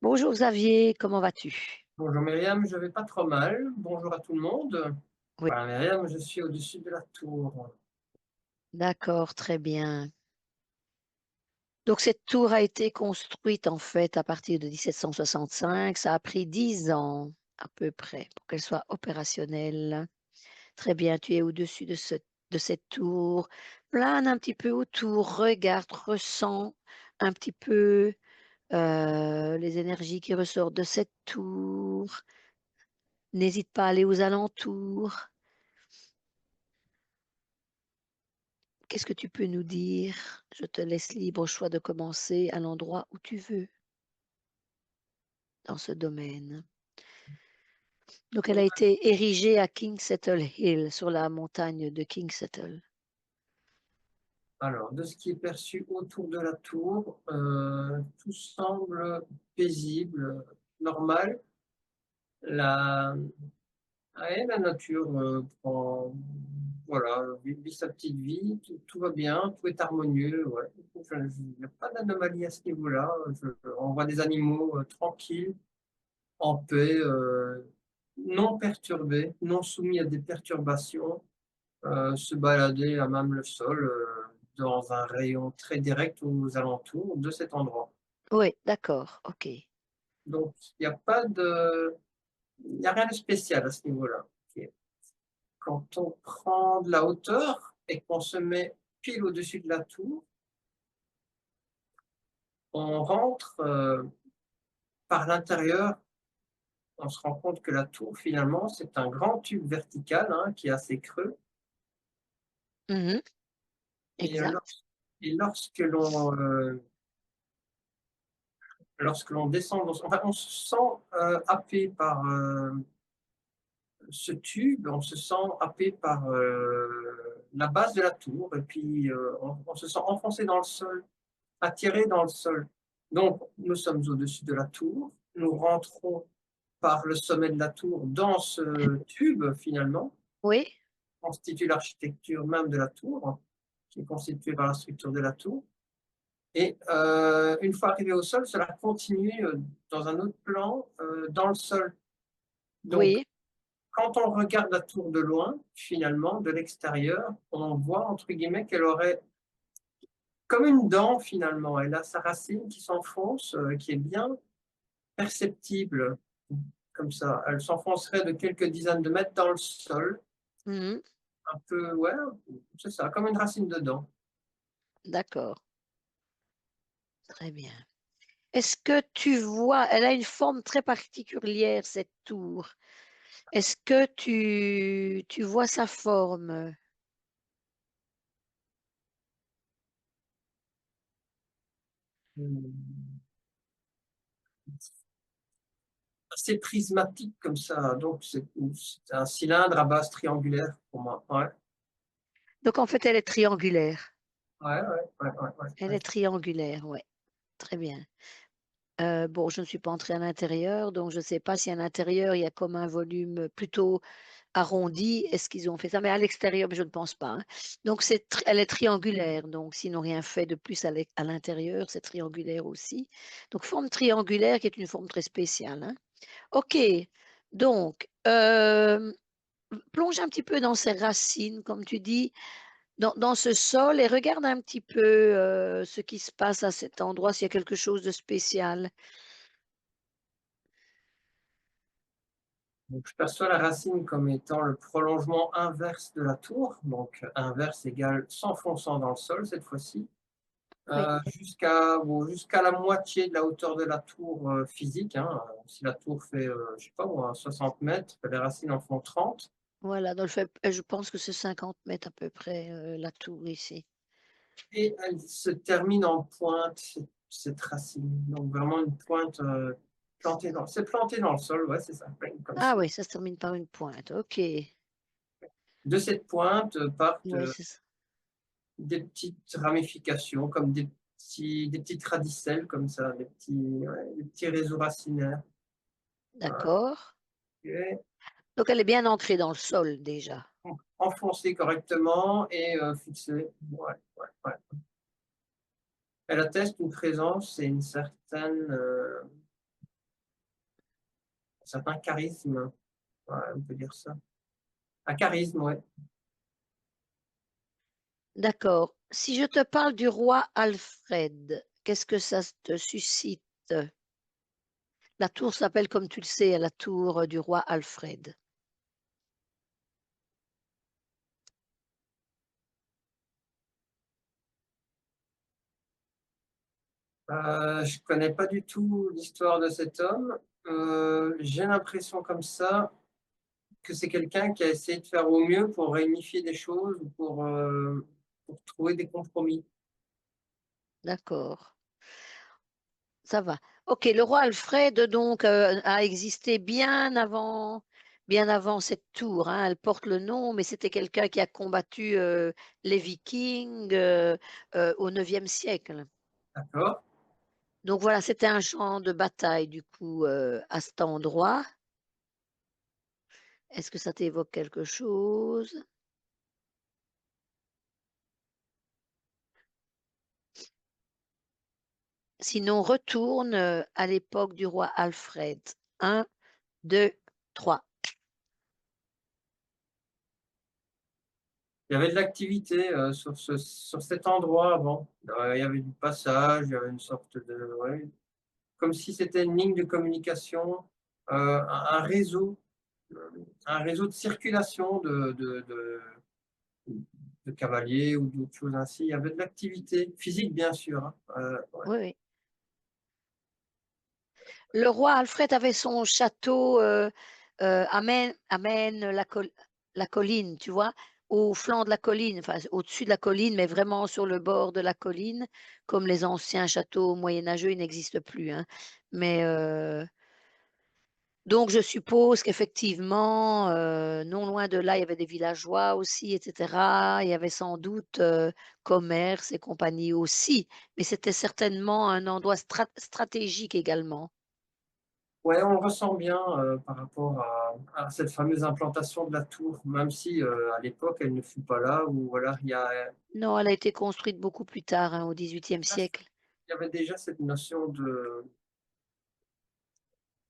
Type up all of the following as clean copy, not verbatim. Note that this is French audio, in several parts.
Bonjour Xavier, comment vas-tu? Bonjour Myriam, je vais pas trop mal. Bonjour à tout le monde. Oui, Voilà Myriam, je suis au-dessus de la tour. d'accord, très bien. Donc cette tour a été construite en fait à partir de 1765. Ça a pris 10 ans à peu près pour qu'elle soit opérationnelle. Très bien, tu es au-dessus de cette tour. Plane un petit peu autour, regarde, ressens un petit peu les énergies qui ressortent de cette tour. N'hésite pas à aller aux alentours. Qu'est-ce que tu peux nous dire? Je te laisse libre choix de commencer à l'endroit où tu veux dans ce domaine. Donc, elle a été érigée à King Settle Hill, sur la montagne de King Settle. Alors, de ce qui est perçu autour de la tour, tout semble paisible, normal. La, ouais, la nature prend, voilà, vit sa petite vie, tout va bien, tout est harmonieux. Ouais. Enfin, il n'y a pas d'anomalie à ce niveau-là. On voit des animaux tranquilles, en paix, non perturbés, non soumis à des perturbations, se balader à même le sol, dans un rayon très direct aux alentours de cet endroit. Oui, d'accord, ok. Donc il y a rien de spécial à ce niveau-là. OK. Quand on prend de la hauteur et qu'on se met pile au-dessus de la tour, on rentre, par l'intérieur, on se rend compte que la tour finalement, c'est un grand tube vertical, hein, qui est assez creux. Mhm, Et exact. lorsque l'on descend enfin, on se sent, happé par, ce tube, on se sent happé par, la base de la tour et puis, on se sent enfoncé dans le sol, attiré dans le sol. Donc nous sommes au-dessus de la tour, nous rentrons par le sommet de la tour dans ce tube finalement, Oui, qui constitue l'architecture même de la tour, qui est constituée par la structure de la tour. Et une fois arrivé au sol, cela continue, dans un autre plan, dans le sol. Donc oui, quand on regarde la tour de loin, finalement, de l'extérieur, on voit entre guillemets qu'elle aurait comme une dent finalement. Elle a sa racine qui s'enfonce, qui est bien perceptible, comme ça. Elle s'enfoncerait de quelques dizaines de mètres dans le sol, mhm, un peu, ouais, c'est ça, comme une racine de dent. d'accord, très bien. Est-ce que tu vois, elle a une forme très particulière, cette tour. Est-ce que tu vois sa forme? Mmh. Assez prismatique comme ça, donc c'est un cylindre à base triangulaire pour moi. Ouais, Donc, en fait, elle est triangulaire. ouais, ouais, ouais, ouais, ouais, Elle ouais. est triangulaire, ouais, très bien. Bon, je ne suis pas entrée à l'intérieur, donc je ne sais pas si à l'intérieur, il y a comme un volume plutôt arrondi. Est-ce qu'ils ont fait ça? Mais à l'extérieur, je ne pense pas, hein. Donc elle est triangulaire, donc s'ils n'ont rien fait de plus à l'intérieur, c'est triangulaire aussi. Donc forme triangulaire qui est une forme très spéciale, hein. OK, donc plonge un petit peu dans ses racines, comme tu dis, dans ce sol et regarde un petit peu, ce qui se passe à cet endroit, s'il y a quelque chose de spécial. Donc je perçois la racine comme étant le prolongement inverse de la tour, donc inverse égale s'enfonçant dans le sol cette fois-ci, Oui. jusqu'à la moitié de la hauteur de la tour, physique, hein. Si la tour fait, je sais pas moi, 60 mètres, les racines en font 30. Voilà, dans le fait je pense que c'est 50 mètres à peu près, la tour ici. Et elle se termine en pointe, cette racine. Donc vraiment une pointe, c'est planté dans le sol, ouais, c'est ça, comme Ah ça. oui, ça se termine par une pointe, OK. De cette pointe partent, Oui, c'est ça. des petites ramifications, comme des petites radicelles comme ça, ouais, des petits réseaux racinaires. Voilà. D'accord. Et Donc elle est bien ancrée dans le sol déjà. enfoncées correctement et fixées. Ouais, ouais, ouais. Elle atteste une présence et une certaine, certain charisme, ouais, on peut dire ça. Un charisme, ouais. D'accord. Si je te parle du roi Alfred, qu'est-ce que ça te suscite? La tour s'appelle, comme tu le sais, la tour du roi Alfred. Je connais pas du tout l'histoire de cet homme. J'ai l'impression comme ça que c'est quelqu'un qui a essayé de faire au mieux pour réunifier des choses ou pour trouver des compromis. D'accord, ça va. OK, le roi Alfred donc, a existé bien avant cette tour, hein. Elle porte le nom, mais c'était quelqu'un qui a combattu, les Vikings, au 9e siècle. D'accord? Donc voilà, c'était un champ de bataille du coup, à cet endroit. Est-ce que ça t'évoque quelque chose? Sinon retourne, à l'époque du roi Alfred. 1, 2, 3. Il y avait de l'activité, sur cet endroit avant. Il y avait du passage, il y avait une sorte de ouais, comme si c'était une ligne de communication, un réseau de circulation de cavaliers ou d'autres choses ainsi. Il y avait de l'activité physique, bien sûr, hein, ouais. Oui, oui. Le roi Alfred avait son château, à la colline, tu vois? Au flanc de la colline, enfin au-dessus de la colline, mais vraiment sur le bord de la colline, comme les anciens châteaux moyenâgeux, ils n'existent plus, hein. Mais, donc je suppose qu'effectivement, non loin de là, il y avait des villageois aussi et cetera. Il y avait sans doute, commerce et compagnie aussi, mais c'était certainement un endroit stratégique également. Ouais, on le ressent bien, par rapport à cette fameuse implantation de la tour, même si, à l'époque, elle ne fut pas là ou voilà, Non, elle a été construite beaucoup plus tard, hein, au XVIIIe siècle. il y avait déjà cette notion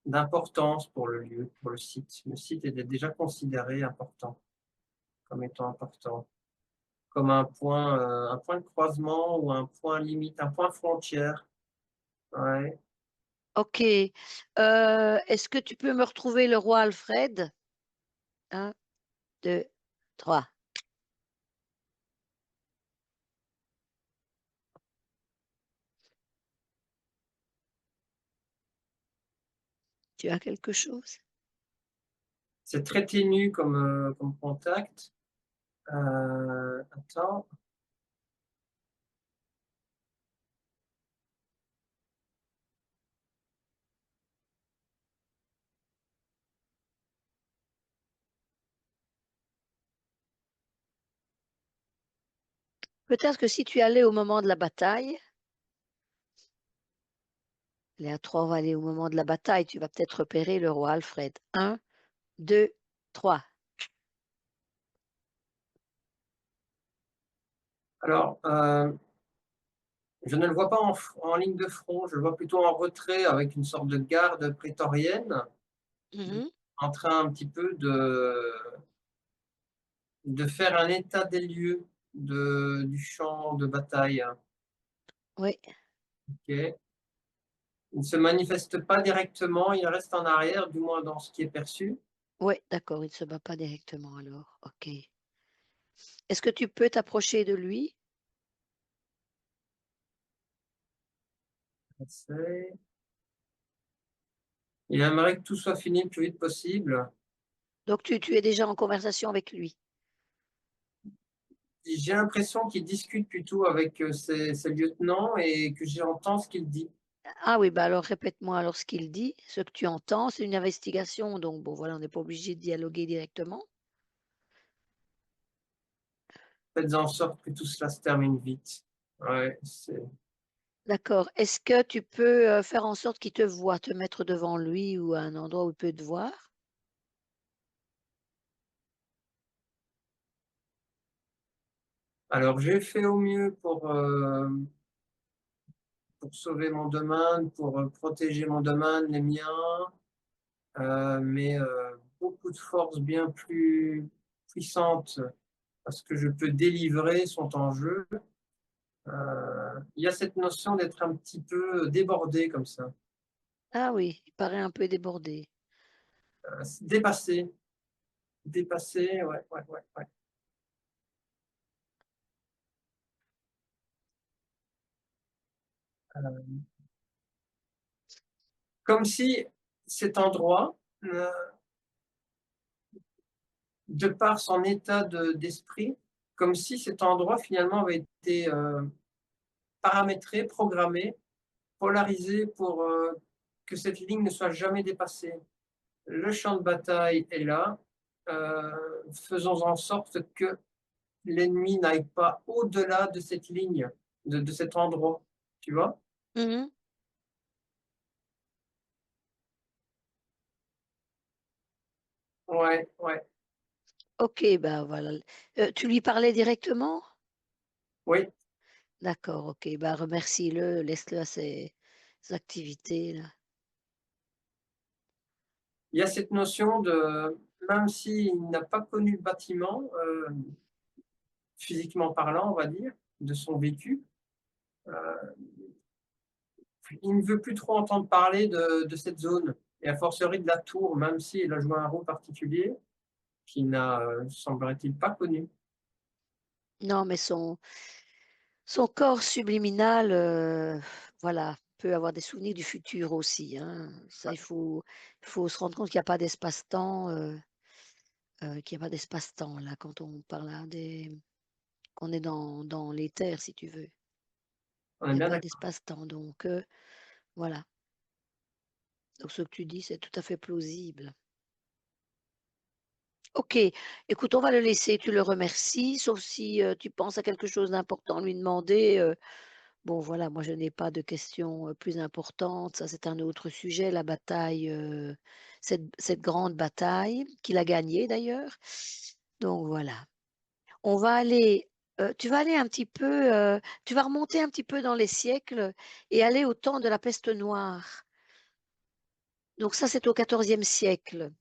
d'importance pour le lieu, pour le site. Le site était déjà considéré important, comme étant important, comme un point de croisement ou un point limite, un point frontière. Ouais. OK, est-ce que tu peux me retrouver le roi Alfred? 1, 2, 3. Tu as quelque chose? C'est très ténu comme contact. Attends, Peut-être que si tu allais au moment de la bataille, les à 3, on va aller au moment de la bataille, tu vas peut-être repérer le roi Alfred. 1, 2, 3. alors, je ne le vois pas en ligne de front, je le vois plutôt en retrait avec une sorte de garde prétorienne, Mmh. en train un petit peu de faire un état des lieux du champ de bataille, hein, Oui, OK? Il ne se manifeste pas directement, il reste en arrière, du moins dans ce qui est perçu. oui, d'accord, il ne se bat pas directement alors. OK. Est-ce que tu peux t'approcher de lui? C'est Il aimerait que tout soit fini le plus vite possible. Donc tu es déjà en conversation avec lui? J'ai l'impression qu'il discute plutôt avec, ses lieutenants et que j'entends ce qu'il dit. Ah oui, bah alors répète-moi alors ce qu'il dit. Ce que tu entends, c'est une investigation, donc bon voilà, on n'est pas obligé de dialoguer directement. Faites en sorte que tout cela se termine vite. Ouais, c'est D'accord. Est-ce que tu peux, faire en sorte qu'il te voie, te mettre devant lui ou à un endroit où il peut te voir? alors j'ai fait au mieux pour sauver mon domaine, pour, protéger mon domaine, les miens. mais beaucoup de forces bien plus puissantes parce que je peux délivrer sont en jeu. Il y a cette notion d'être un petit peu débordé comme ça, Ah oui, il paraît un peu débordé. dépassé, dépassé, ouais, ouais, ouais, ouais. Heu, Comme si cet endroit, de par son état d'esprit, comme si cet endroit finalement avait été, paramétré, programmé, polarisé pour, que cette ligne ne soit jamais dépassée. Le champ de bataille est là, faisons en sorte que l'ennemi n'aille pas au-delà de cette ligne, de cet endroit, tu vois? Mmh. Ouais, ouais, OK, ben voilà. Tu lui parlais directement? oui. D'accord, OK, bah, remercie-le, laisse-le à ses activités là. Il y a cette notion de même s'il n'a pas connu le bâtiment, physiquement parlant, on va dire, de son vécu, heu, il ne veut plus trop entendre parler de cette zone et a fortiori de la tour, même si elle a joué un rôle particulier qu'il n'a, semblerait-il, pas connu. Non, mais son corps subliminal, voilà, peut avoir des souvenirs du futur aussi, hein. Ça, il faut se rendre compte qu'il y a pas d'espace-temps, qu'il y a pas d'espace-temps là, quand on parle à des qu'on est dans l'éther si tu veux. On Il est y a bien pas d'accord. d'espace-temps donc voilà. Donc ce que tu dis, c'est tout à fait plausible. OK, écoute, on va le laisser, tu le remercies, sauf si, tu penses à quelque chose d'important à lui demander, bon voilà, moi je n'ai pas de questions, plus importantes, ça c'est un autre sujet, la bataille, cette grande bataille qu'il a gagnée d'ailleurs. Donc voilà. On va aller, tu vas aller un petit peu, tu vas remonter un petit peu dans les siècles et aller au temps de la peste noire. Donc ça, c'est au XIVe siècle.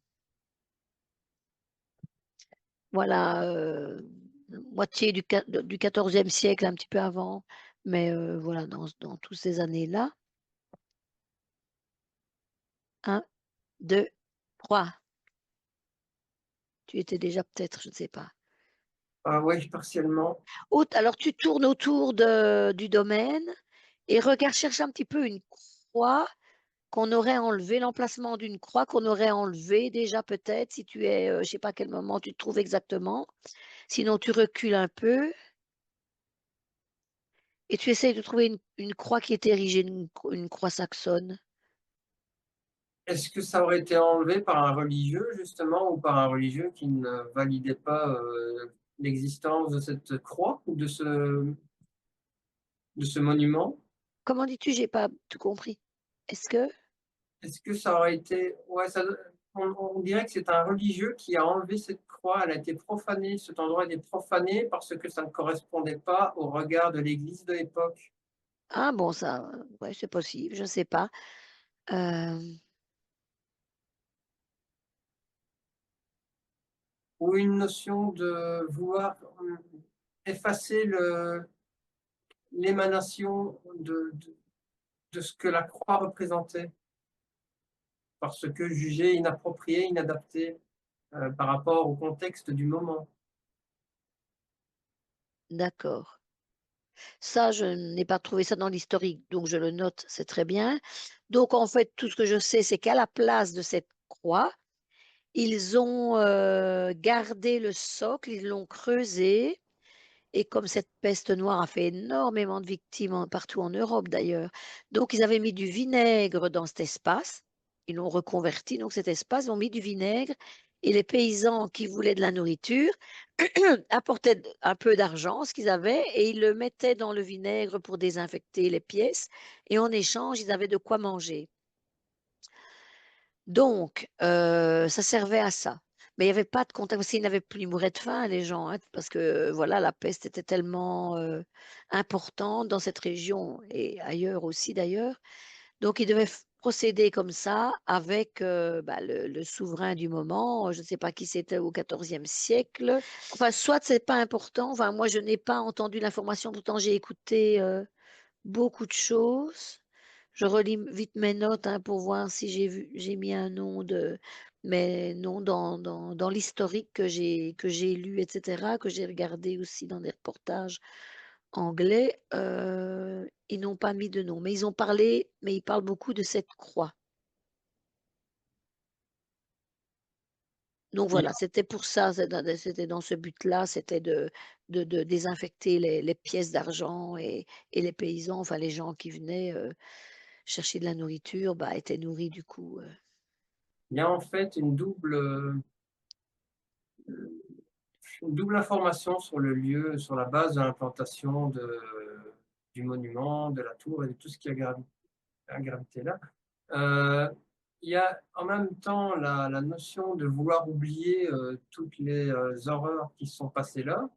Voilà, moitié du XIVe siècle, un petit peu avant, mais voilà, dans tous ces années-là. 1, 2, 3. Tu étais déjà peut-être, je ne sais pas. Ah oui, partiellement. Alors tu tournes autour du domaine et regarde, cherche un petit peu une croix qu'on aurait enlevée, l'emplacement d'une croix qu'on aurait enlevée déjà peut-être si tu es, je ne sais pas à quel moment tu te trouves exactement. Sinon tu recules un peu et tu essayes de trouver une croix qui est érigée, une croix saxonne. Est-ce que ça aurait été enlevé par un religieux justement ou par un religieux qui ne validait pas, l'existence de cette croix ou de ce monument? Comment dis-tu? J'ai pas tout compris. Est-ce que? Est-ce que ça aurait été ouais, ça on dirait que c'est un religieux qui a enlevé cette croix, elle a été profanée, cet endroit a été profané parce que ça ne correspondait pas au regard de l'Église de l'époque. Ah bon ça, ouais, c'est possible, je ne sais pas. Hem, Ou une notion de vouloir, effacer l'émanation de ce que la croix représentait, parce que jugé inapproprié, inadapté, par rapport au contexte du moment. d'accord. Ça, je n'ai pas trouvé ça dans l'historique, donc je le note, c'est très bien. Donc en fait, tout ce que je sais, c'est qu'à la place de cette croix, ils ont, gardé le socle, ils l'ont creusé. Et comme cette peste noire a fait énormément de victimes partout en Europe d'ailleurs, donc ils avaient mis du vinaigre dans cet espace. Ils l'ont reconverti, donc cet espace, ils ont mis du vinaigre et les paysans qui voulaient de la nourriture apportaient un peu d'argent, ce qu'ils avaient, et ils le mettaient dans le vinaigre pour désinfecter les pièces. Et en échange, ils avaient de quoi manger. Donc, ça servait à ça. Mais il y avait pas de contact parce qu'ils n'avaient plus, ils mouraient de faim les gens, hein, parce que voilà, la peste était tellement, importante dans cette région et ailleurs aussi d'ailleurs. Donc ils devaient procéder comme ça avec, bah, le souverain du moment, je ne sais pas qui c'était au XIVe siècle. Enfin, soit c'est pas important, enfin moi je n'ai pas entendu l'information, pourtant j'ai écouté, beaucoup de choses. Je relis vite mes notes, hein, pour voir si j'ai mis un nom de mais non, dans l'historique que j'ai lu et cetera, que j'ai regardé aussi dans des reportages anglais, ils n'ont pas mis de nom. Mais ils parlent beaucoup de cette croix. Donc Il y voilà, c'était pour ça, c'était dans ce but-là, c'était de désinfecter les pièces d'argent et les paysans, enfin les gens qui venaient, chercher de la nourriture, bah, étaient nourris du coup, il y a en fait une double information sur le lieu, sur la base de l'implantation du monument, de la tour et de tout ce qui a gravité là. Heu, il y a en même temps la notion de vouloir oublier, toutes les, horreurs qui se sont passées là,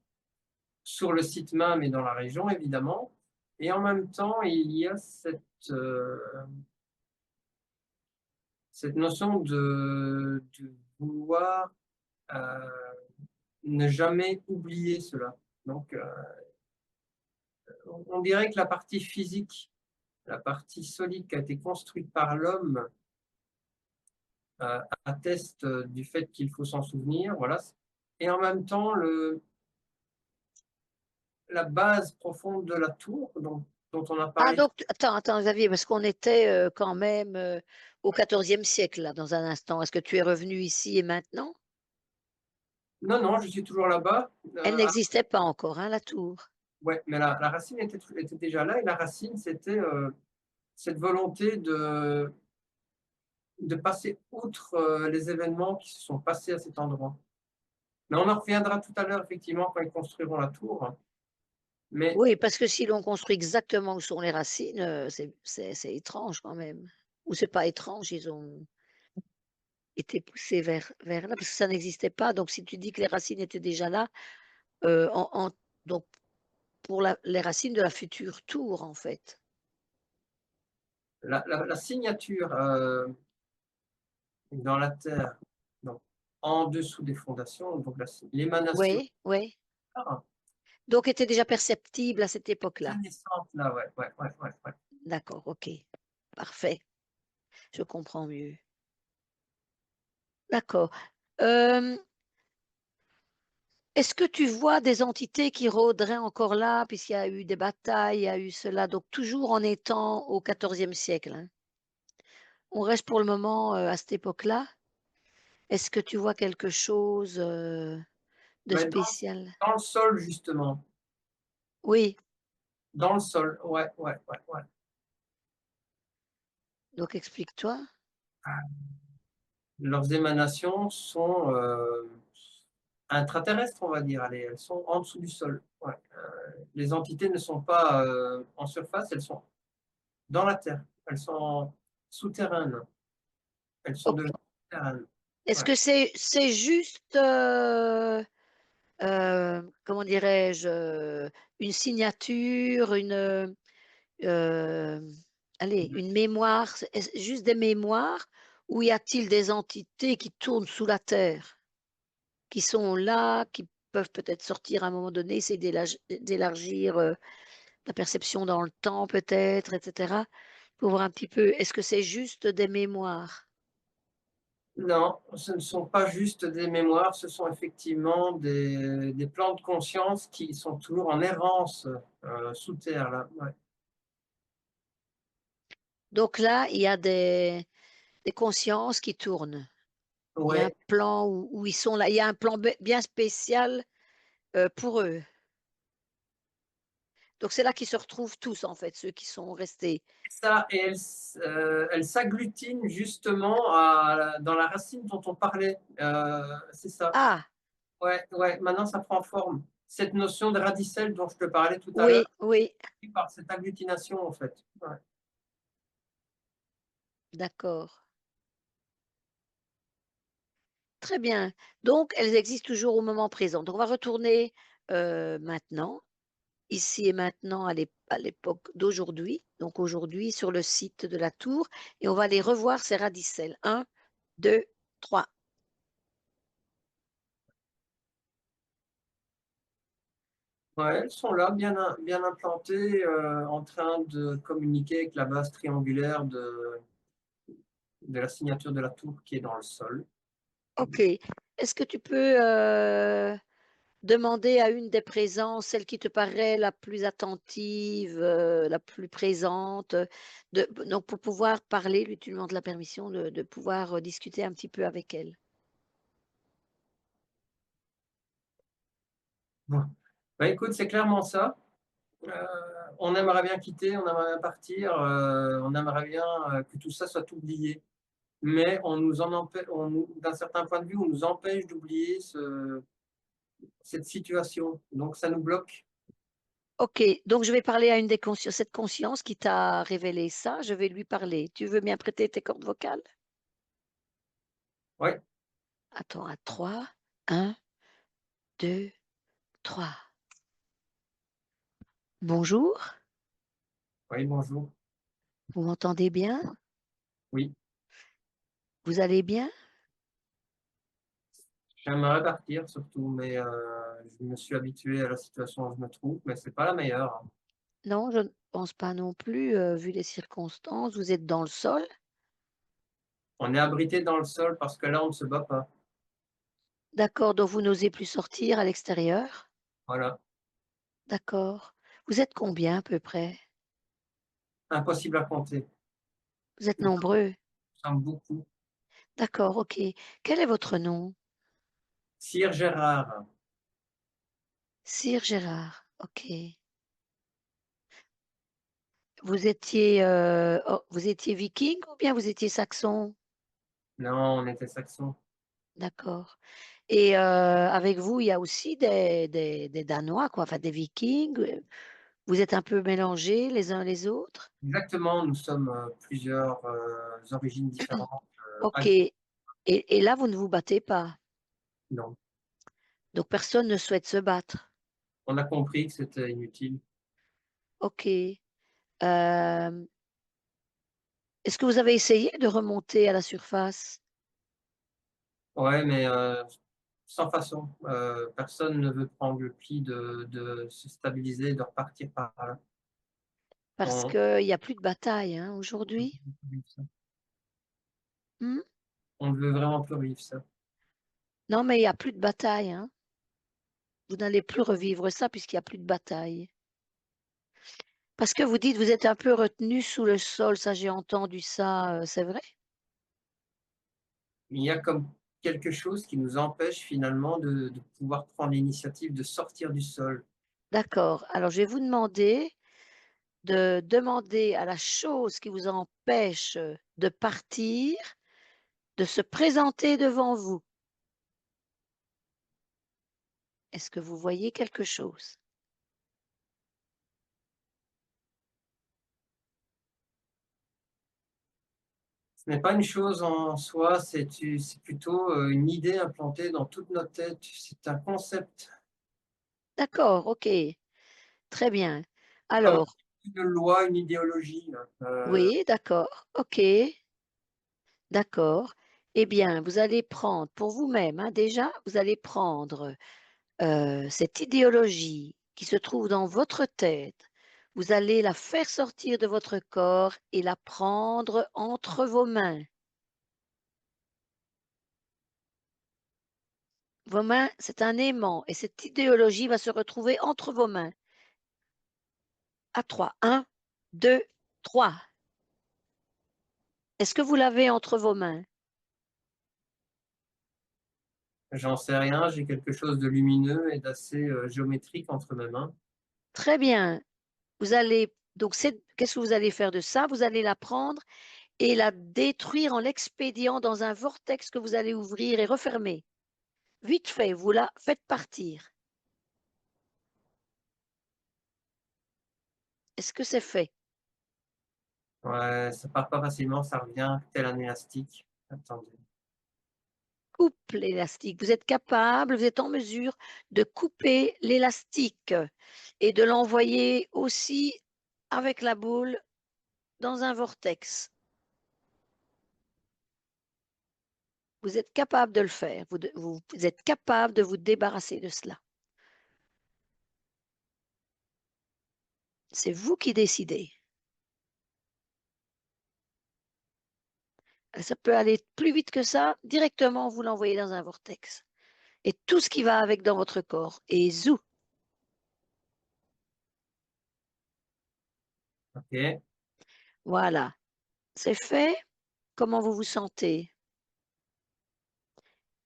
sur le site même et dans la région évidemment, et en même temps il y a cette notion de vouloir, heu, ne jamais oublier cela. Donc, on dirait que la partie physique, la partie solide qui a été construite par l'homme, atteste, du fait qu'il faut s'en souvenir, voilà. Et en même temps, la base profonde de la tour dont on a ah parlé. donc attends Xavier, parce qu'on était, quand même, au XIVe siècle là, dans un instant. Est-ce que tu es revenu ici et maintenant? Non, non, je suis toujours là-bas. Elle Ah, n'existait pas encore, hein, la tour? ouais, mais la racine était déjà là, et la racine, c'était, cette volonté de passer outre, les événements qui se sont passés à cet endroit. Mais on en reviendra tout à l'heure effectivement quand ils construiront la tour, mais Oui, parce que si l'on construit exactement où sont les racines, c'est étrange quand même. Ou c'est pas étrange, ils ont été poussés vers là, parce que ça n'existait pas. Donc si tu dis que les racines étaient déjà là, en donc pour les racines de la future tour, en fait? la signature, dans la terre, donc en dessous des fondations, donc l'émanation Oui, oui. ah, Donc était déjà perceptible à cette très époque-là? naissante là, ouais, ouais, ouais, ouais, ouais. D'accord, OK. Parfait, je comprends mieux. D'accord. Hem, est-ce que tu vois des entités qui rôderaient encore là? Puisqu'il y a eu des batailles, il y a eu cela, donc toujours en étant au XIVe siècle, hein? On reste pour le moment, à cette époque-là? Est-ce que tu vois quelque chose, de Mais spécial? dans le sol justement, Oui, dans le sol, ouais, ouais, ouais, ouais. donc explique-toi. Leurs émanations sont, intraterrestres, on va dire, allez, elles sont en dessous du sol, ouais. Les entités ne sont pas, en surface, elles sont dans la terre, elles sont souterraines, elles sont OK. devenues souterraines, Est-ce ouais. que c'est juste, comment dirais-je? Une signature, heu, allez, une mémoire, est-ce juste des mémoires ou y a-t-il des entités qui tournent sous la terre? Qui sont là, qui peuvent peut-être sortir à un moment donné, essayer d'élargir, la perception dans le temps peut-être et cetera? Pour voir un petit peu, est-ce que c'est juste des mémoires? Non, ce ne sont pas juste des mémoires, ce sont effectivement des plans de conscience qui sont toujours en errance, sous terre là, ouais. Donc là, il y a des consciences qui tournent. Il y a un Ouais, plan où ils sont là. Il y a un plan bien spécial, pour eux. Donc c'est là qu'ils se retrouvent tous en fait, ceux qui sont restés. c'est ça, et elles s'agglutinent justement dans la racine dont on parlait, c'est ça. Ah! Ouais, ouais, maintenant ça prend forme. Cette notion de radicelle dont je te parlais tout à Oui, l'heure, oui, par cette agglutination en fait. Ouais. d'accord. Très bien. Donc elles existent toujours au moment présent. Donc on va retourner, maintenant. ici et maintenant à l'époque d'aujourd'hui, donc aujourd'hui sur le site de la tour et on va aller revoir ces radicelles. 1, 2, 3. Ouais, elles sont là, bien implantées, en train de communiquer avec la base triangulaire de la signature de la tour qui est dans le sol. OK. Est-ce que tu peux, demander à une des présentes, celle qui te paraît la plus attentive, la plus présente, donc pour pouvoir parler, lui tu lui demandes la permission de pouvoir, discuter un petit peu avec elle? Ouais. Bah, écoute, c'est clairement ça. Heu, on aimerait bien quitter, on aimerait bien partir, on aimerait bien, que tout ça soit oublié. Mais on nous en empê on nous d'un certain point de vue, on nous empêche d'oublier cette situation. Donc ça nous bloque. OK, donc je vais parler à une des cette conscience qui t'a révélé ça, je vais lui parler. Tu veux bien prêter tes cordes vocales? Ouais, Attends, à 3, 1, 2, 3. Bonjour, oui, bonjour. vous m'entendez bien? Oui, Vous allez bien? j'aimerais partir surtout, mais je me suis habitué à la situation où je me trouve, mais c'est pas la meilleure, hein. Non, je ne pense pas non plus, vu les circonstances. Vous êtes dans le sol? On est abrité dans le sol parce que là, on ne se bat pas. D'accord, donc vous n'osez plus sortir à l'extérieur? Voilà, D'accord. Vous êtes combien à peu près? impossible à compter. Vous êtes Nous nombreux? sommes beaucoup. D'accord, OK. Quel est votre nom? Sire Gérard, Sir Gérard, OK. Vous étiez viking ou bien vous étiez saxon? non, on était saxons. D'accord et avec vous, il y a aussi des Danois quoi, enfin des vikings, vous êtes un peu mélangés les uns les autres? Exactement, nous sommes, plusieurs, origines différentes, OK ag et là, vous ne vous battez pas? non. Donc personne ne souhaite se battre? On a compris que c'était inutile. OK. Hem, est-ce que vous avez essayé de remonter à la surface? Ouais, mais sans façon. Personne ne veut prendre le pli de se stabiliser, de repartir par là. Parce On qu'il y a plus de bataille, hein, aujourd'hui? ne veut plus vivre ça. Mmh? On ne veut vraiment plus revivre ça. Non, mais il y a plus de bataille, hein? Vous n'allez plus revivre ça puisqu'il y a plus de bataille. Parce que vous dites, vous êtes un peu retenu sous le sol, ça j'ai entendu ça, c'est vrai? Il y a comme quelque chose qui nous empêche finalement de pouvoir prendre l'initiative de sortir du sol. D'accord, alors je vais vous demander de demander à la chose qui vous empêche, de partir, de se présenter devant vous. Est-ce que vous voyez quelque chose? Ce n'est pas une chose en soi, c'est plutôt, une idée implantée dans toute notre tête. C'est un concept, D'accord, OK, très bien. comme Alors une loi, une idéologie, oui, d'accord, OK, d'accord. Eh bien, vous allez prendre pour vous-même, hein, déjà, vous allez prendre, cette idéologie qui se trouve dans votre tête, vous allez la faire sortir de votre corps et la prendre entre vos mains. Vos mains, c'est un aimant et cette idéologie va se retrouver entre vos mains. À 3, 1, 2, 3. Est-ce que vous l'avez entre vos mains? j'en sais rien, j'ai quelque chose de lumineux et d'assez, géométrique entre mes mains. Très bien. Vous allez donc qu'est-ce que vous allez faire de ça? Vous allez la prendre et la détruire en l'expédiant dans un vortex que vous allez ouvrir et refermer. Vite fait, vous la faites partir. Est-ce que c'est fait? Ouais, ça part pas facilement, ça revient tel un élastique. Attendez. coupe l'élastique. Vous êtes capable, vous êtes en mesure de couper l'élastique et de l'envoyer aussi avec la boule dans un vortex. Vous êtes capable de le faire. Vous êtes capable de vous débarrasser de cela. C'est vous qui décidez. Ça peut aller plus vite que ça. Directement, vous l'envoyez dans un vortex. Et tout ce qui va avec dans votre corps. Et zou. OK. Voilà. C'est fait. Comment vous vous sentez?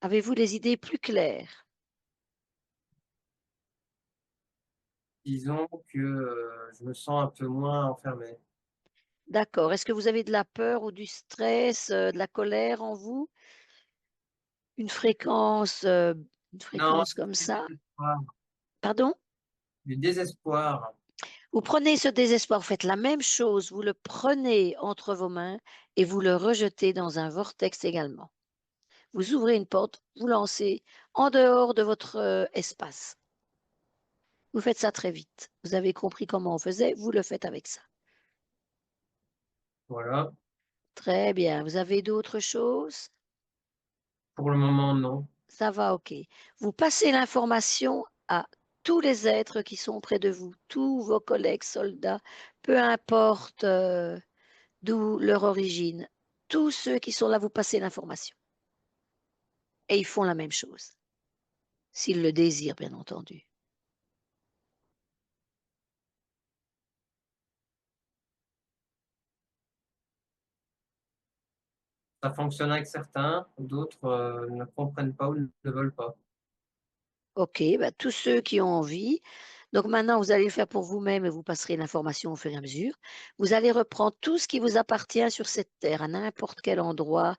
Avez-vous les idées plus claires? Disons que, je me sens un peu moins enfermé. D'accord. Est-ce que vous avez de la peur ou du stress, de la colère en vous? Une Non, fréquence c'est comme du ça? désespoir, Pardon? du désespoir. Vous prenez ce désespoir, vous faites la même chose, vous le prenez entre vos mains et vous le rejetez dans un vortex également. Vous ouvrez une porte, vous lancez en dehors de votre espace. Vous faites ça très vite. Vous avez compris comment on faisait, vous le faites avec ça. Voilà. Très bien. Vous avez d'autres choses? Pour le moment, non. Ça va, ok. Vous passez l'information à tous les êtres qui sont près de vous, tous vos collègues soldats, peu importe d'où leur origine. Tous ceux qui sont là, vous passez l'information. Et ils font la même chose, s'ils le désirent, bien entendu. Ça fonctionne avec certains, d'autres, ne comprennent pas ou ne veulent pas. Ok, bah, tous ceux qui ont envie. Donc maintenant, vous allez le faire pour vous-même et vous passerez l'information au fur et à mesure. Vous allez reprendre tout ce qui vous appartient sur cette terre, à n'importe quel endroit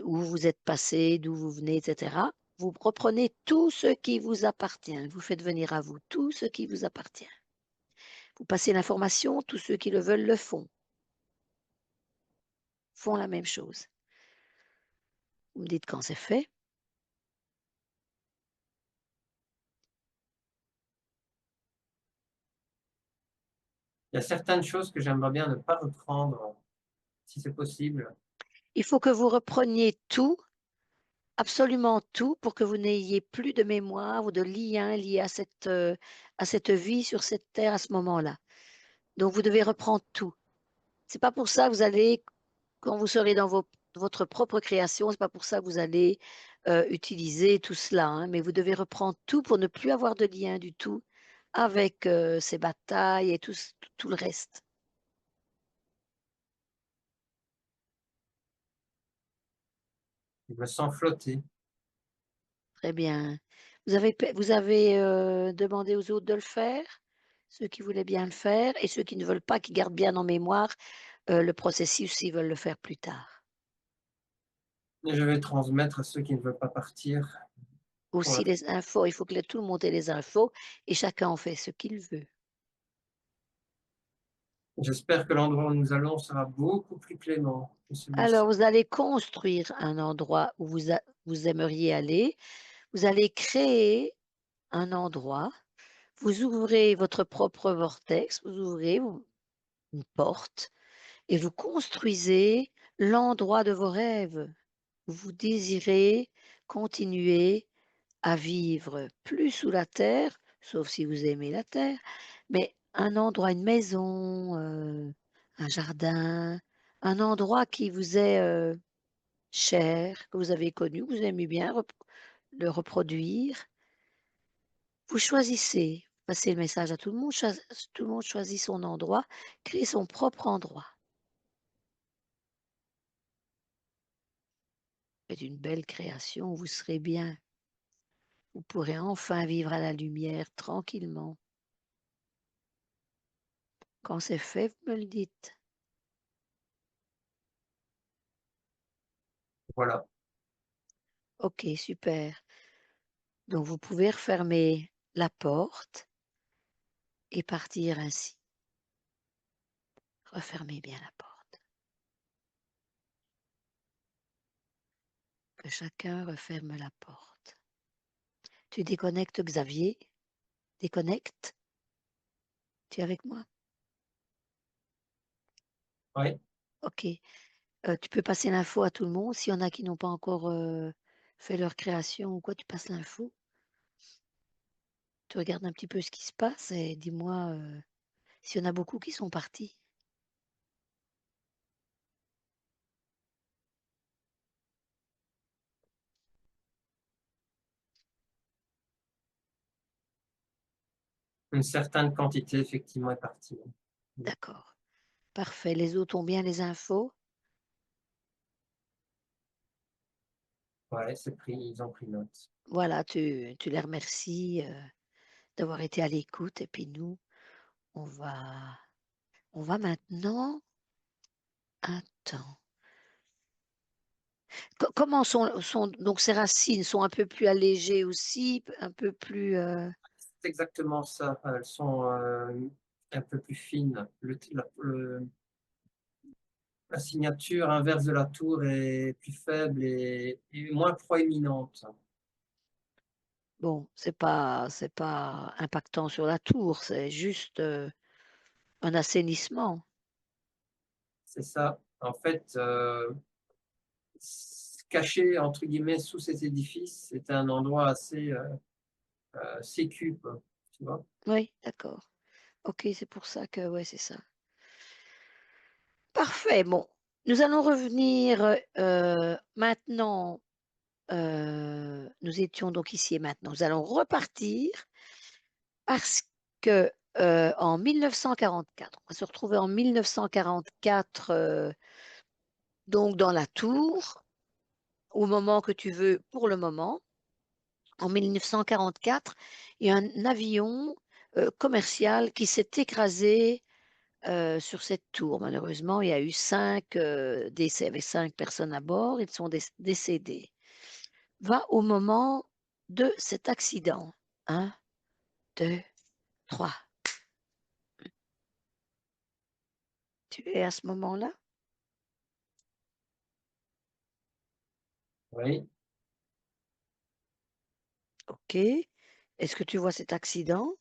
où vous êtes passé, d'où vous venez, etc. Vous reprenez tout ce qui vous appartient. Vous faites venir à vous tout ce qui vous appartient. Vous passez l'information, tous ceux qui le veulent le font la même chose. Vous me dites quand c'est fait. Il y a certaines choses que j'aimerais bien ne pas reprendre, si c'est possible. Il faut que vous repreniez tout, absolument tout, pour que vous n'ayez plus de mémoire ou de lien lié à cette vie sur cette terre à ce moment-là. Donc vous devez reprendre tout. C'est pas pour ça que vous allez, quand vous serez dans votre propre création, c'est pas pour ça que vous allez utiliser tout cela, hein, mais vous devez reprendre tout pour ne plus avoir de lien du tout avec ces batailles et tout le reste. Je me sens flotter. Très bien. Vous avez demandé aux autres de le faire? Ceux qui voulaient bien le faire et ceux qui ne veulent pas, qui gardent bien en mémoire le processus s'ils veulent le faire plus tard. Et je vais transmettre à ceux qui ne veulent pas partir pour Aussi le les infos, il faut que tout le monde ait les infos et chacun en fait ce qu'il veut. J'espère que l'endroit où nous allons sera beaucoup plus clément que Alors, celui-ci. vous allez construire un endroit où vous aimeriez aller. Vous allez créer un endroit. Vous ouvrez votre propre vortex, vous ouvrez une porte et vous construisez l'endroit de vos rêves. Vous désirez continuer à vivre plus sous la terre, sauf si vous aimez la terre, mais un endroit, une maison, un jardin, un endroit qui vous est cher, que vous avez connu, que vous aimez bien le reproduire. Vous choisissez, passez le message à tout le monde, tout le monde choisit son endroit, crée son propre endroit. C'est une belle création, vous serez bien. Vous pourrez enfin vivre à la lumière tranquillement. Quand c'est fait, vous me le dites. Voilà. Ok, super. Donc vous pouvez refermer la porte et partir ainsi. Refermez bien la porte. que chacun referme la porte. Tu déconnectes Xavier? Déconnecte? Tu es avec moi? Oui. OK. Tu peux passer l'info à tout le monde. S'il y en a qui n'ont pas encore, fait leur création ou quoi, tu passes l'info. Tu regardes un petit peu ce qui se passe et dis-moi, s'il y en a beaucoup qui sont partis. Une certaine quantité, effectivement, est partie. D'accord, parfait. Les autres ont bien les infos? Ouais, c'est pris, ils ont pris note. Voilà, tu les remercies, d'avoir été à l'écoute et puis nous, on va on va maintenant attends. Comment sont donc ces racines sont un peu plus allégées aussi, un peu plus, C'est exactement ça. Elles sont un peu plus fines. La signature inverse de la tour est plus faible et moins proéminente. bon, c'est pas impactant sur la tour, c'est juste, un assainissement. C'est ça. En fait, caché entre guillemets sous cet édifice, c'était un endroit assez sécu, quoi, tu vois. Oui, d'accord. OK, c'est pour ça que ouais, c'est ça. Parfait, bon, nous allons revenir, maintenant, nous étions donc ici et maintenant. Nous allons repartir parce que, en 1944, on va se retrouver en 1944, donc dans la tour, au moment que tu veux pour le moment. En 1944, il y a un avion, commercial qui s'est écrasé, sur cette tour. Malheureusement, il y a eu 5 décès. Il y avait 5 personnes à bord, ils sont décédés. Va au moment de cet accident. Un, 2, 3. Tu es à ce moment-là? Oui. OK. Est-ce que tu vois cet accident?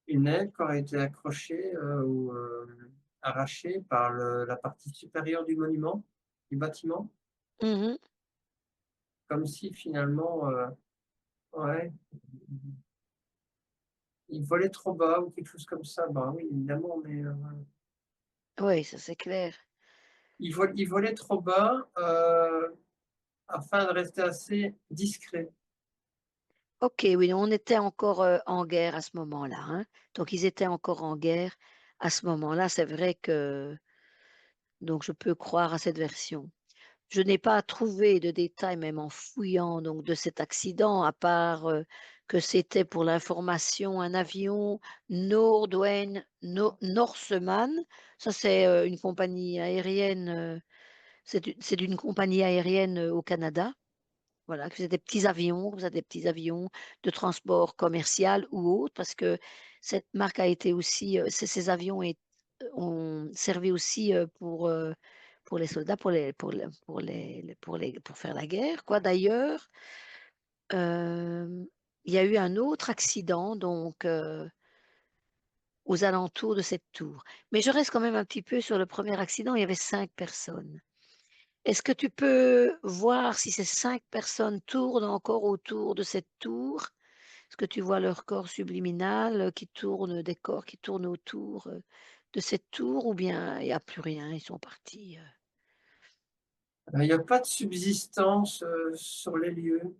Une aile qui aurait été accrochée ou arrachée par la partie supérieure du monument, du bâtiment, Mmh. comme si finalement, ouais, il volait trop bas ou quelque chose comme ça. Bah oui, évidemment, mais Oui, ça c'est clair. il volait trop bas afin de rester assez discret. OK, oui, on était encore, en guerre à ce moment-là, hein. Donc ils étaient encore en guerre à ce moment-là. C'est vrai que donc je peux croire à cette version. Je n'ai pas trouvé de détails, même en fouillant donc de cet accident, à part, que c'était pour l'information un avion Norseman. Ça c'est, une compagnie aérienne, c'est d'une compagnie aérienne, au Canada. Voilà, que c'est des petits avions, comme ça, des petits avions de transport commercial ou autre, parce que cette marque a été aussi, ces avions ont servi aussi, pour les soldats, pour faire la guerre, quoi. D'ailleurs, hem, il y a eu un autre accident donc, aux alentours de cette tour. Mais je reste quand même un petit peu sur le premier accident, il y avait 5 personnes. Est-ce que tu peux voir si ces 5 personnes tournent encore autour de cette tour? Est-ce que tu vois leur corps subliminal, qui tourne, des corps qui tournent autour, de cette tour ou bien il y a plus rien, ils sont partis, Il y a pas de subsistance sur les lieux,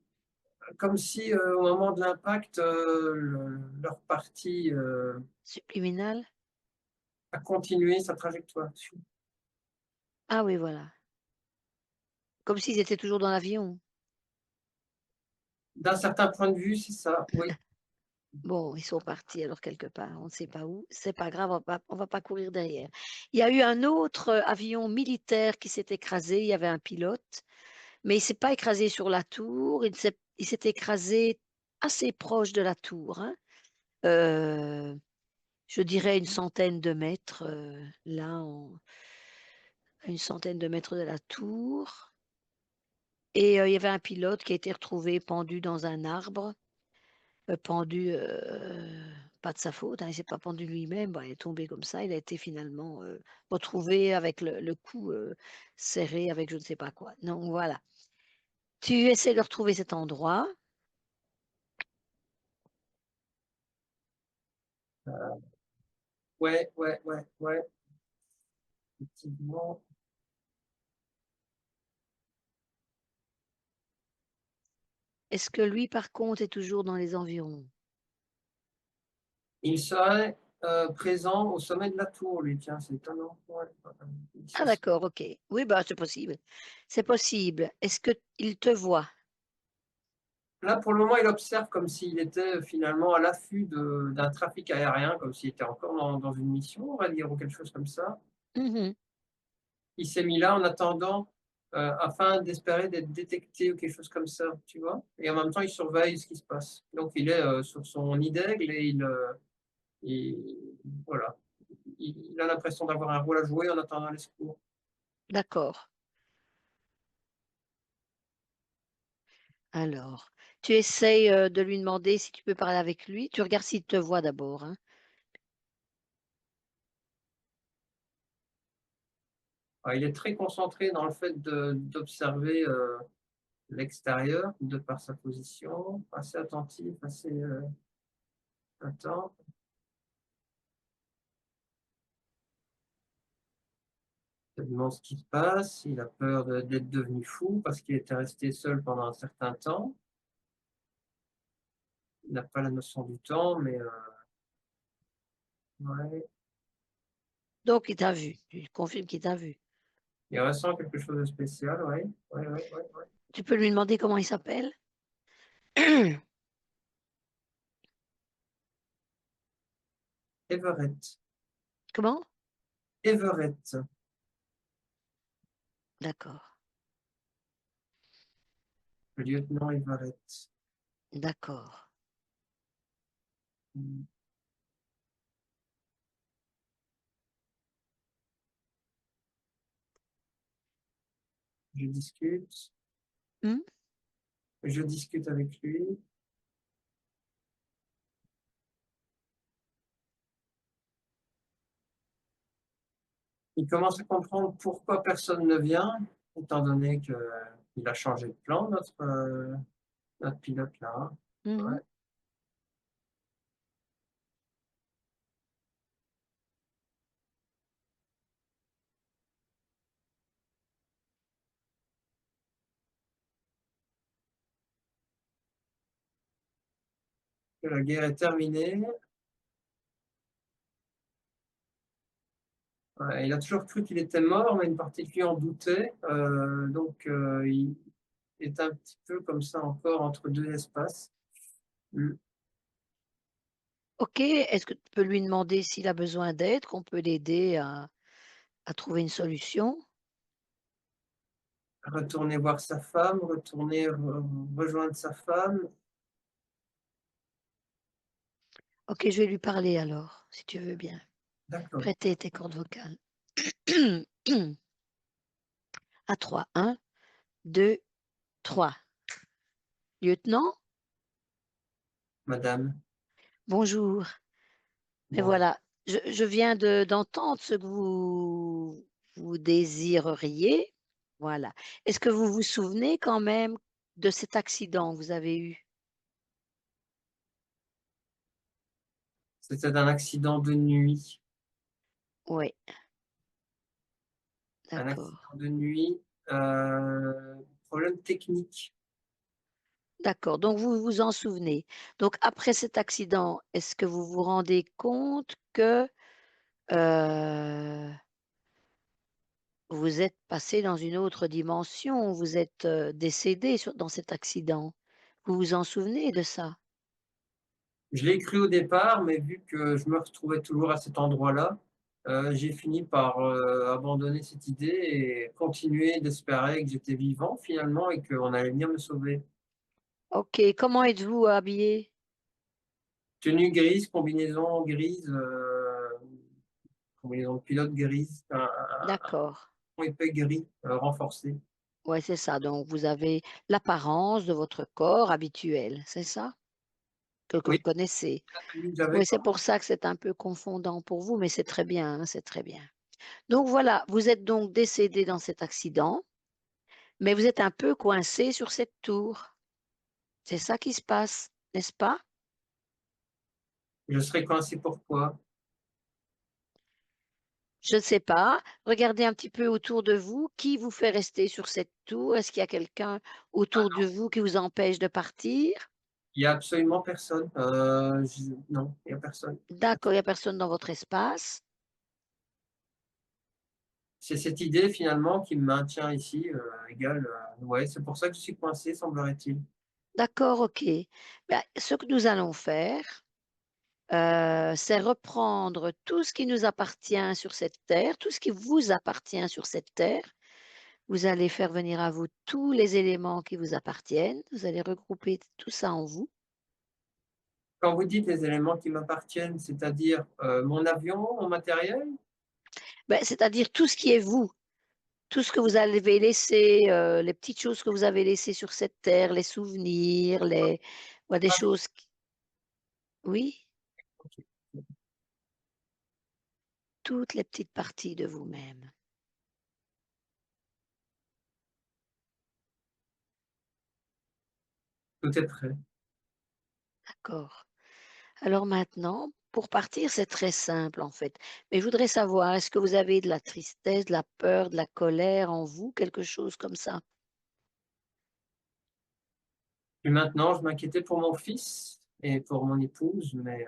comme si au moment de l'impact, leur partie subliminal? a continué sa trajectoire. Ah oui, voilà. Comme s'ils étaient toujours dans l'avion. D'un certain point de vue, c'est ça, oui. Bon, ils sont partis alors quelque part, on ne sait pas où. C'est pas grave, on va pas courir derrière. Il y a eu un autre, avion militaire qui s'est écrasé, il y avait un pilote, mais il s'est pas écrasé sur la tour, il s'est écrasé assez proche de la tour, hein. Heu, je dirais une centaine de mètres, là, à une centaine de mètres de la tour. Et il y avait un pilote qui a été retrouvé pendu dans un arbre, pendu, pas de sa faute, hein, il s'est pas pendu lui-même, bah, il est tombé comme ça. Il a été finalement, retrouvé avec le cou, serré avec je ne sais pas quoi. Donc voilà. Tu essaies de retrouver cet endroit. Ouais, ouais, ouais, ouais, effectivement. Est-ce que lui, par contre, est toujours dans les environs? Il serait, présent au sommet de la tour, lui, tiens, c'est étonnant. Ouais, Ah c'est ça. d'accord, OK. Oui, bah, c'est possible. C'est possible. Est-ce qu'il te voit? Là, pour le moment, il observe comme s'il était finalement à l'affût d'un trafic aérien, comme s'il était encore dans une mission, on va dire, ou quelque chose comme ça. Mmh. Il s'est mis là en attendant, afin d'espérer d'être détecté ou quelque chose comme ça, tu vois? Et en même temps, il surveille ce qui se passe. Donc il est, sur son nid d'aigle et il voilà, il a l'impression d'avoir un rôle à jouer en attendant les secours. D'accord. Alors, tu essayes, de lui demander si tu peux parler avec lui. Tu regardes s'il te voit d'abord, hein? Il est très concentré dans le fait d'observer, l'extérieur de par sa position, assez attentif, assez, attent. Il se demande ce qui se passe, il a peur d'être devenu fou parce qu'il était resté seul pendant un certain temps. Il n'a pas la notion du temps, mais ouais, Donc il t'a vu, tu confirmes qu'il t'a vu. il ressent quelque chose de spécial, ouais. Ouais, ouais, ouais, ouais. Tu peux lui demander comment il s'appelle? Everett. Comment? Everett. D'accord, Le lieutenant Everett. d'accord. Mmh. Je discute, Mmh? je discute avec lui. Il commence à comprendre pourquoi personne ne vient, étant donné que il a changé de plan, notre pilote là. Mmh. Ouais. Que la guerre est terminée. Ouais, il a toujours cru qu'il était mort, mais une partie de lui en doutait. Donc, il est un petit peu comme ça encore entre 2 espaces. Mmh. OK, est-ce que tu peux lui demander s'il a besoin d'aide, qu'on peut l'aider à trouver une solution? Retourner voir sa femme, retourner rejoindre sa femme. OK, je vais lui parler alors, si tu veux bien. D'accord. Prêter tes cordes vocales. À 3, 1, 2, 3. Lieutenant, Madame, bonjour. Et bonjour. voilà, je viens d'entendre ce que vous désireriez. Voilà. Est-ce que vous vous souvenez quand même de cet accident que vous avez eu? C'était un accident de nuit. Oui, Un d'accord. accident de nuit, problème technique. D'accord, donc vous vous en souvenez. Donc après cet accident, est-ce que vous vous rendez compte que, heu, vous êtes passé dans une autre dimension? Vous êtes, décédé dans cet accident? Vous vous en souvenez de ça? Je l'ai cru au départ, mais vu que je me retrouvais toujours à cet endroit-là, j'ai fini par, abandonner cette idée et continuer d'espérer que j'étais vivant finalement et qu'on allait venir me sauver. OK, comment êtes-vous habillé? tenue grise, combinaison grise, combinaison de pilote grise, D'accord. un épais gris, renforcé. Ouais, c'est ça. Donc vous avez l'apparence de votre corps habituel, c'est ça? Que Oui, vous connaissez? la tenue que j'avais Oui, c'est quand pour ça que c'est un peu confondant pour vous, mais c'est très bien, hein, c'est très bien. Donc voilà, vous êtes donc décédé dans cet accident, mais vous êtes un peu coincé sur cette tour. C'est ça qui se passe, n'est-ce pas? je serais coincé pourquoi? Je ne sais pas. Regardez un petit peu autour de vous. Qui vous fait rester sur cette tour? Est-ce qu'il y a quelqu'un autour de vous qui vous empêche de partir? Il y a absolument personne, je non, il y a personne. D'accord, il n'y a personne dans votre espace. C'est cette idée finalement qui me maintient ici, égale, ouais, c'est pour ça que je suis coincé semblerait-il. D'accord, OK. Bah, ce que nous allons faire, c'est reprendre tout ce qui nous appartient sur cette terre, tout ce qui vous appartient sur cette terre. Vous allez faire venir à vous tous les éléments qui vous appartiennent. Vous allez regrouper tout ça en vous. Quand vous dites les éléments qui m'appartiennent, c'est-à-dire, mon avion, mon matériel? Beh, c'est-à-dire tout ce qui est vous, tout ce que vous avez laissé, les petites choses que vous avez laissées sur cette terre, les souvenirs, les ouais, des Ah, choses qui oui, OK, toutes les petites parties de vous-même. tout est prêt. D'accord. Alors maintenant, pour partir, c'est très simple en fait. Mais je voudrais savoir, est-ce que vous avez de la tristesse, de la peur, de la colère en vous, quelque chose comme ça? Et maintenant, je m'inquiétais pour mon fils et pour mon épouse, mais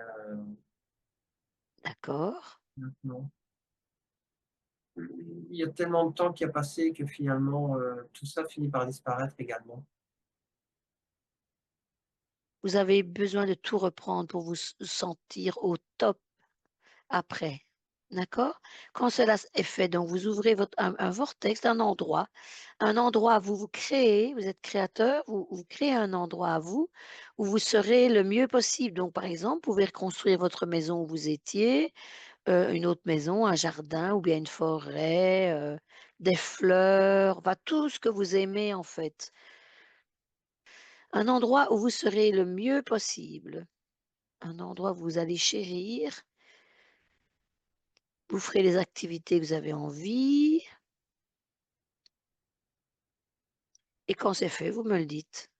D'accord. maintenant, il y a tellement de temps qui a passé que finalement, tout ça finit par disparaître également. Vous avez besoin de tout reprendre pour vous sentir au top après. D'accord? Quand cela est fait, donc vous ouvrez un vortex, un endroit, vous vous créez, vous êtes créateur, vous créez un endroit à vous où vous serez le mieux possible. Donc, par exemple, vous pouvez reconstruire votre maison où vous étiez, une autre maison, un jardin ou bien une forêt, des fleurs, enfin tout ce que vous aimez en fait. Un endroit où vous serez le mieux possible, un endroit où vous allez chérir, vous ferez les activités que vous avez envie et quand c'est fait, vous me le dites.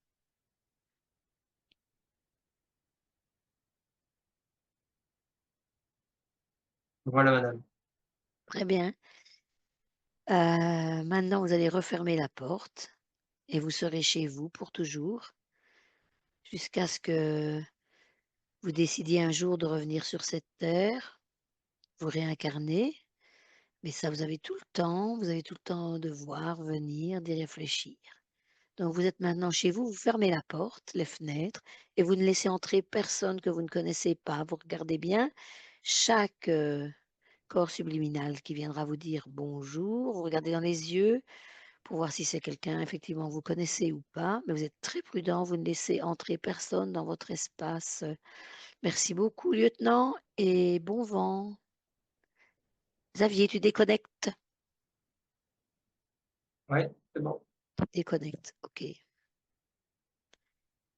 Voilà madame. Très bien. Maintenant vous allez refermer la porte et vous serez chez vous pour toujours jusqu'à ce que vous décidiez un jour de revenir sur cette terre, vous réincarner. Mais ça, vous avez tout le temps de voir, venir, d'y réfléchir. Donc vous êtes maintenant chez vous, vous fermez la porte, les fenêtres et vous ne laissez entrer personne que vous ne connaissez pas. Vous regardez bien chaque, corps subliminal qui viendra vous dire bonjour. Vous regardez dans les yeux pour voir si c'est quelqu'un effectivement que vous connaissez ou pas, mais vous êtes très prudent, vous ne laissez entrer personne dans votre espace. Merci beaucoup lieutenant et bon vent. Xavier, tu déconnectes? Ouais, c'est bon. Déconnecte, OK.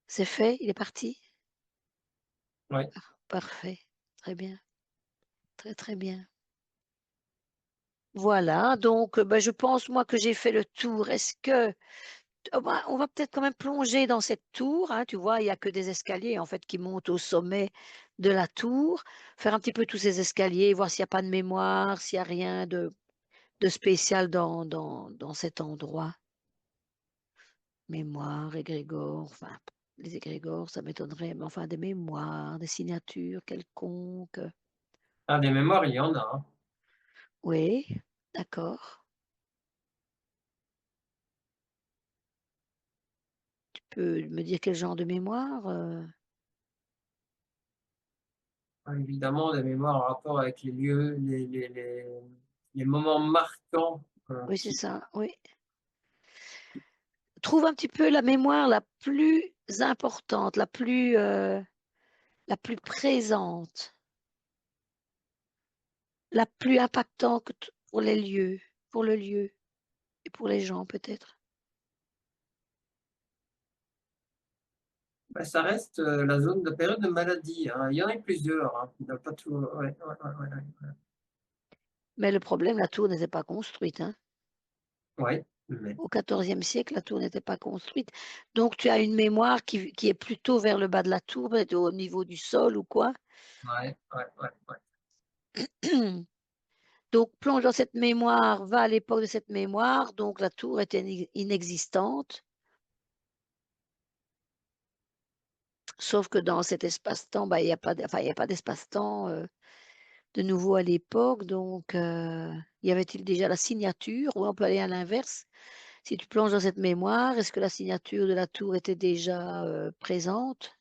C'est fait? Il est parti? Ouais. Parfait, très bien, très, très bien. Voilà, donc bah, je pense moi que j'ai fait le tour. Est-ce que on va peut-être quand même plonger dans cette tour, hein, tu vois? Il y a que des escaliers en fait qui montent au sommet de la tour. Faire un petit peu tous ces escaliers, voir s'il y a pas de mémoire, s'il y a rien de spécial dans cet endroit. Mémoire, égrégore, enfin les égrégores, ça m'étonnerait, mais enfin des mémoires, des signatures quelconques. Ah, des mémoires, il y en a, hein. Oui, d'accord. Tu peux me dire quel genre de mémoire, Ah, évidemment, des mémoires en rapport avec les lieux, les moments marquants, Oui, c'est qui ça, oui. Trouve un petit peu la mémoire la plus importante, la plus présente, la plus impactante pour les lieux, pour le lieu et pour les gens peut-être? Bah, ça reste, la zone de période de maladie, hein. Il y en a plusieurs, hein, on n'a pas tout ouais, ouais, ouais, ouais, Mais le problème, la tour n'était pas construite, hein. ouais, mais Au XIVe siècle, la tour n'était pas construite. Donc tu as une mémoire qui est plutôt vers le bas de la tour, peut-être au niveau du sol ou quoi? ouais, ouais, ouais, ouais. Donc plonge dans cette mémoire, va à l'époque de cette mémoire, donc la tour était inexistante, sauf que dans cet espace-temps, bah, il y a pas il y a pas d'espace-temps, de nouveau à l'époque, donc y avait-il déjà la signature? Ou on peut aller à l'inverse. Si tu plonges dans cette mémoire, est-ce que la signature de la tour était déjà, présente?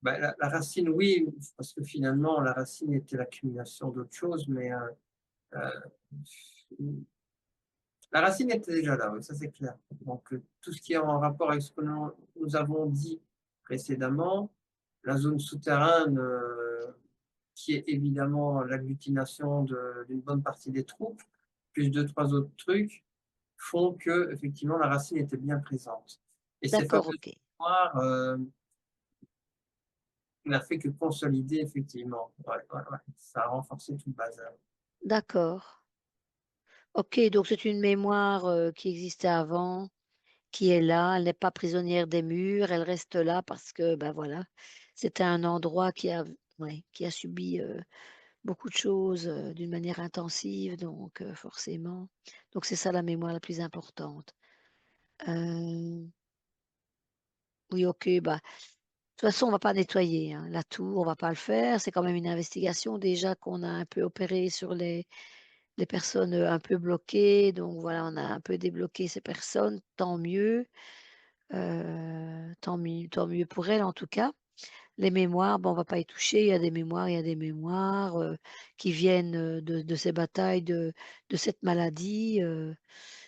Bah, la racine, oui, parce que finalement la racine était l'accumulation d'autres choses, mais mmh, la racine était déjà là, oui, ça c'est clair. Donc tout ce qui est en rapport avec ce que nous avons dit précédemment, la zone souterraine, qui est évidemment l'agglutination d'une bonne partie des troupes, plus deux trois autres trucs, font que effectivement la racine était bien présente. Et ces D'accord, fameuses OK. mémoires, n'a fait que consolider effectivement. Ouais, ouais, ouais, ça a renforcé tout le bazar. D'accord. OK, donc c'est une mémoire, qui existait avant, qui est là, elle n'est pas prisonnière des murs, elle reste là parce que, ben, voilà, c'était un endroit qui a ouais, qui a subi, beaucoup de choses, d'une manière intensive, donc forcément. Donc c'est ça la mémoire la plus importante. Heu, oui, OK, bah, de toute façon, on va pas nettoyer, hein, la tour, on va pas le faire. C'est quand même une investigation déjà qu'on a un peu opérée sur les personnes, un peu bloquées, donc voilà, on a un peu débloqué ces personnes, tant mieux, tant mieux pour elles en tout cas. Les mémoires, bon, on va pas y toucher, il y a des mémoires, qui viennent, de ces batailles, de cette maladie,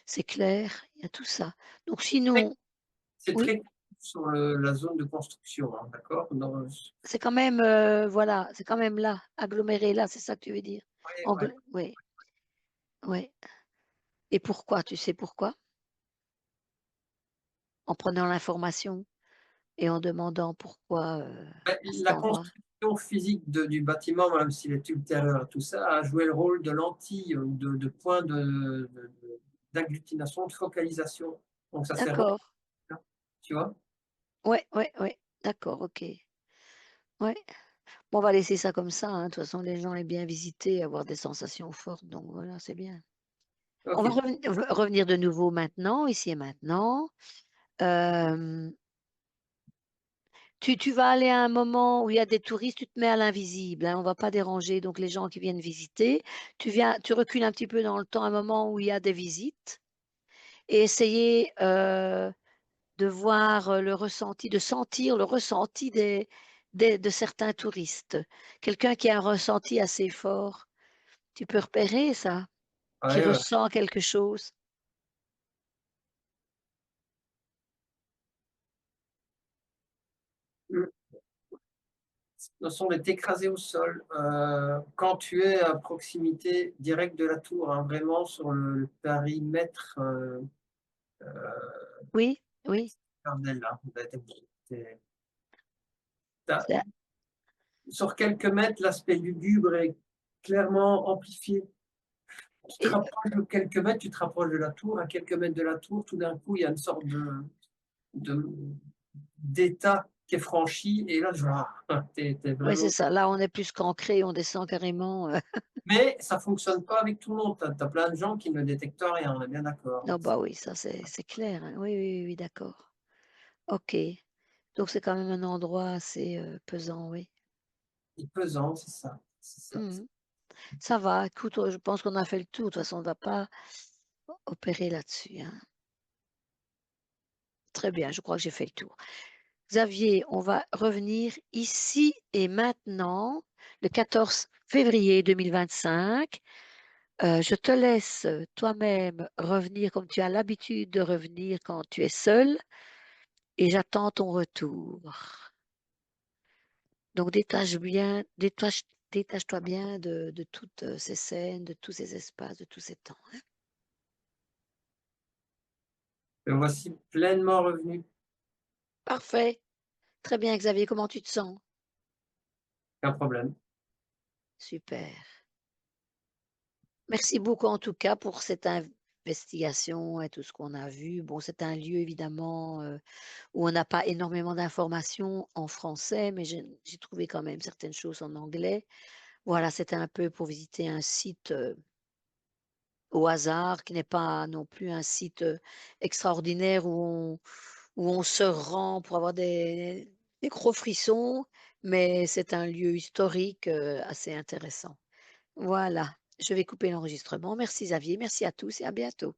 c'est clair, il y a tout ça. Donc Très sinon c'est oui, très sur la zone de construction, hein, d'accord? Dans c'est quand même, voilà, c'est quand même là, aggloméré là, c'est ça que tu veux dire? ouais, ouais. Engl oui, ouais, et pourquoi? Tu sais pourquoi? En prenant l'information et en demandant pourquoi, Bah, à cet la endroit? construction physique du bâtiment, même s'il est ultérieur et tout ça, a joué le rôle de lentille ou de point d'agglutination, de focalisation. Donc ça sert D'accord. tu vois? Ouais, ouais, ouais, d'accord, OK. Ouais. Bon, on va laisser ça comme ça, hein. De toute façon, les gens aiment bien visiter, avoir des sensations fortes, donc voilà, c'est bien. On va OK. revenir de nouveau maintenant, ici et maintenant. Hem, tu vas aller à un moment où il y a des touristes, tu te mets à l'invisible, hein, on va pas déranger donc les gens qui viennent visiter. Tu recules un petit peu dans le temps, un moment où il y a des visites et essayer, de voir, le ressenti, de sentir le ressenti des de certains touristes. Quelqu'un qui a un ressenti assez fort, tu peux repérer ça? Qui Ouais, ouais. ressent quelque chose? Mmh. Notion d'être écrasé au sol, quand tu es à proximité directe de la tour, hein, vraiment sur le périmètre, heu, Oui, oui, externe d'elle là, tu c'est sur quelques mètres, l'aspect lugubre est clairement amplifié. Tu te et rapproches de quelques mètres, tu te rapproches de la tour, à quelques mètres de la tour, tout d'un coup, il y a une sorte de d'état qui est franchi et là, tu es ouais, c'est vraiment ça. Là, on est plus qu'ancré, on descend carrément, mais ça fonctionne pas avec tout le monde. Tu as plein de gens qui ne détectent rien, on est bien d'accord, hein. non, bah, oui, ça c'est clair, hein. Oui, oui, oui, oui, d'accord. OK. Donc c'est quand même un endroit assez, pesant, oui. C'est pesant, c'est ça, c'est ça. Mmh. Ça va, écoute, je pense qu'on a fait le tour. De toute façon, on ne va pas opérer là-dessus, hein. Très bien, je crois que j'ai fait le tour. Xavier, on va revenir ici et maintenant, le 14 février 2025. Je te laisse toi-même revenir comme tu as l'habitude de revenir quand tu es seul et j'attends ton retour. Donc détache-toi bien de toutes, ces scènes, de tous ces espaces, de tous ces temps, hein. Me voici pleinement revenu, Parfait. Très bien Xavier, comment tu te sens? aucun problème. Super. Merci beaucoup en tout cas pour cette investigation et tout ce qu'on a vu. Bon, c'est un lieu évidemment, où on n'a pas énormément d'informations en français, mais j'ai trouvé quand même certaines choses en anglais. Voilà, c'était un peu pour visiter un site, au hasard, qui n'est pas non plus un site, extraordinaire où on se rend pour avoir des gros frissons, mais c'est un lieu historique, assez intéressant. Voilà, je vais couper l'enregistrement. Merci Xavier, merci à tous et à bientôt.